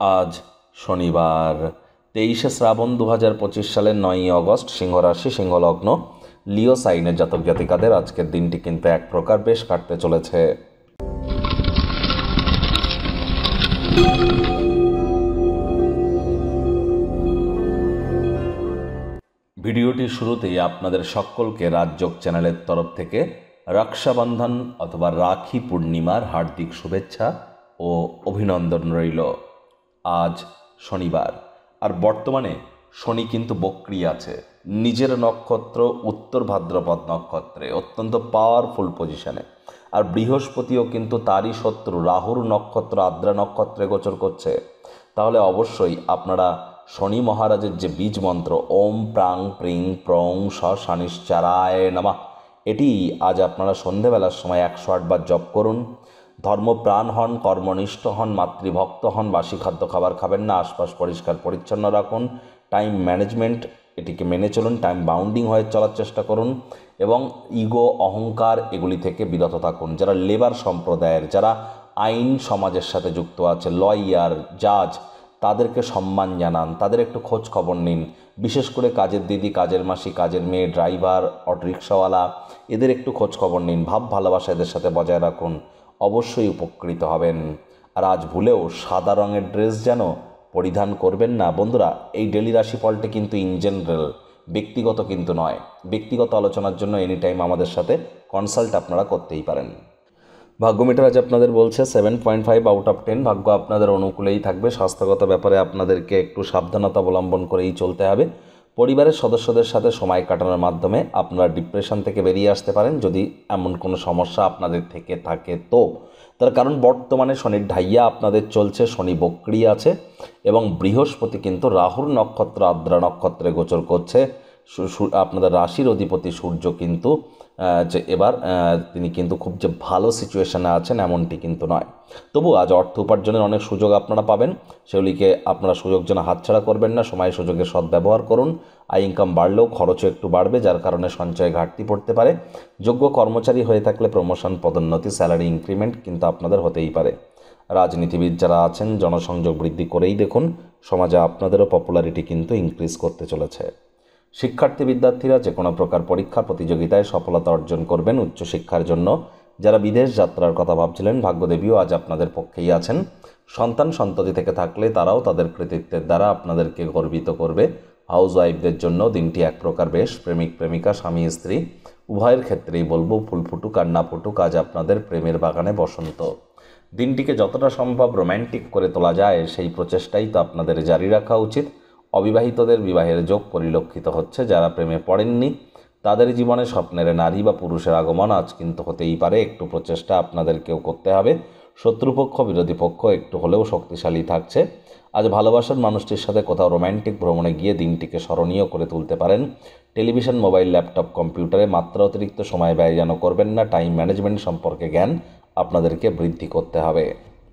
আজ শনিবার 23শে শ্রাবণ 2025 সালের 9ই অগস্ট, সিংহ রাশি, সিংহ লগ্ন, লিও সাইনের জাতক জাতিকাদের আজকের দিনটি কিন্তু এক প্রকার বেশ কাটতে চলেছে। ভিডিওটির শুরুতেই আপনাদের সকলকে রাজযোগ চ্যানেলের তরফ থেকে রক্ষাবন্ধন অথবা রাখি পূর্ণিমার হার্দিক শুভেচ্ছা ও অভিনন্দন রইল। আজ শনিবার, আর বর্তমানে শনি কিন্তু বক্রী আছে, নিজের নক্ষত্র উত্তর ভাদ্রপদ নক্ষত্রে, অত্যন্ত পাওয়ারফুল পজিশনে। আর বৃহস্পতিও কিন্তু তারই শত্রু রাহুর নক্ষত্র আদ্রা নক্ষত্রে গোচর করছে। তাহলে অবশ্যই আপনারা শনি মহারাজের যে বীজ মন্ত্র ওম প্রাং প্রিং প্রং স শানিশ্চারায় নমঃ, এটি আজ আপনারা সন্ধেবেলার সময় 108 বার জপ করুন। ধর্মপ্রাণ হন, কর্মনিষ্ঠ হন, মাতৃভক্ত হন, বাসি খাদ্য খাবার খাবেন না, আশপাশ পরিষ্কার পরিচ্ছন্ন রাখুন, টাইম ম্যানেজমেন্ট এটিকে মেনে চলুন, টাইম বাউন্ডিং হয়ে চলার চেষ্টা করুন এবং ইগো অহংকার এগুলি থেকে বিরত থাকুন। যারা লেবার সম্প্রদায়ের, যারা আইন সমাজের সাথে যুক্ত আছে, লয়ার, জাজ, তাদেরকে সম্মান জানান, তাদের একটু খোঁজ খবর নিন। বিশেষ করে কাজের দিদি, কাজের মাসি, কাজের মেয়ে, ড্রাইভার, অটোরিক্সাওয়ালা, এদের একটু খোঁজ খবর নিন, ভাব ভালোবাসা এদের সাথে বজায় রাখুন, অবশ্যই উপকৃত হবেন। আর আজ ভুলেও সাদা রঙের ড্রেস যেন পরিধান করবেন না। বন্ধুরা, এই ডেলি রাশিফলটি কিন্তু ইন জেনারেল, ব্যক্তিগত কিন্তু নয়। ব্যক্তিগত আলোচনার জন্য এনি টাইম আমাদের সাথে কনসাল্ট আপনারা করতেই পারেন। ভাগ্য মিটার আজ আপনাদের বলছে 7.5 আউট অফ 10। ভাগ্য আপনাদের অনুকূলেই থাকবে। স্বাস্থ্যগত ব্যাপারে আপনাদেরকে একটু সাবধানতা অবলম্বন করেই চলতে হবে। পরিবারের সদস্যদের সাথে সময় কাটানোর মাধ্যমে আপনারা ডিপ্রেশন থেকে বেরিয়ে আসতে পারেন, যদি এমন কোনো সমস্যা আপনাদের থেকে থাকে তো। তার কারণ বর্তমানে শনির ঢাইয়া আপনাদের চলছে, শনি বক্রী আছে এবং বৃহস্পতি কিন্তু রাহুর নক্ষত্র আদ্রা নক্ষত্রে গোচর করছে। আপনাদের রাশির অধিপতি সূর্য কিন্তু যে এবার তিনি কিন্তু খুব যে ভালো সিচুয়েশানে আছেন এমনটি কিন্তু নয়। তবু আজ অর্থ উপার্জনের অনেক সুযোগ আপনারা পাবেন, সেগুলিকে আপনারা সুযোগ যেন হাতছাড়া করবেন না। সময় সুযোগের সদ্ব্যবহার করুন। আয় ইনকাম বাড়লেও খরচও একটু বাড়বে, যার কারণে সঞ্চয়ে ঘাটতি পড়তে পারে। যোগ্য কর্মচারী হয়ে থাকলে প্রমোশন, পদোন্নতি, স্যালারি ইনক্রিমেন্ট কিন্তু আপনাদের হতেই পারে। রাজনীতিবিদ যারা আছেন জনসংযোগ বৃদ্ধি করেই দেখুন, সমাজে আপনাদেরও পপুলারিটি কিন্তু ইনক্রিজ করতে চলেছে। শিক্ষার্থী বিদ্যার্থীরা যে কোনো প্রকার পরীক্ষা প্রতিযোগিতায় সফলতা অর্জন করবেন। উচ্চশিক্ষার জন্য যারা বিদেশ যাত্রার কথা ভাবছিলেন, ভাগ্যদেবীও আজ আপনাদের পক্ষেই আছেন। সন্তান সন্ততি থেকে থাকলে তারাও তাদের কৃতিত্বের দ্বারা আপনাদেরকে গর্বিত করবে। হাউস ওয়াইফদের জন্য দিনটি এক প্রকার বেশ। প্রেমিক প্রেমিকা, স্বামী স্ত্রী উভয়ের ক্ষেত্রেই বলবো, ফুল ফুটুক আর না ফুটুক, আজ আপনাদের প্রেমের বাগানে বসন্ত। দিনটিকে যতটা সম্ভব রোম্যান্টিক করে তোলা যায় সেই প্রচেষ্টাই তো আপনাদের জারি রাখা উচিত। অবিবাহিতদের বিবাহের যোগ পরিলক্ষিত হচ্ছে। যারা প্রেমে পড়েননি তাদের জীবনে স্বপ্নের নারী বা পুরুষের আগমন আজ কিন্তু হতেই পারে। একটু প্রচেষ্টা আপনাদেরকেও করতে হবে। শত্রুপক্ষ, বিরোধী পক্ষ একটু হলেও শক্তিশালী থাকছে। আজ ভালোবাসার মানুষটির সাথে কোথাও রোম্যান্টিক ভ্রমণে গিয়ে দিনটিকে স্মরণীয় করে তুলতে পারেন। টেলিভিশন, মোবাইল, ল্যাপটপ, কম্পিউটারে মাত্রা অতিরিক্ত সময় ব্যয় যেন করবেন না। টাইম ম্যানেজমেন্ট সম্পর্কে জ্ঞান আপনাদেরকে বৃদ্ধি করতে হবে।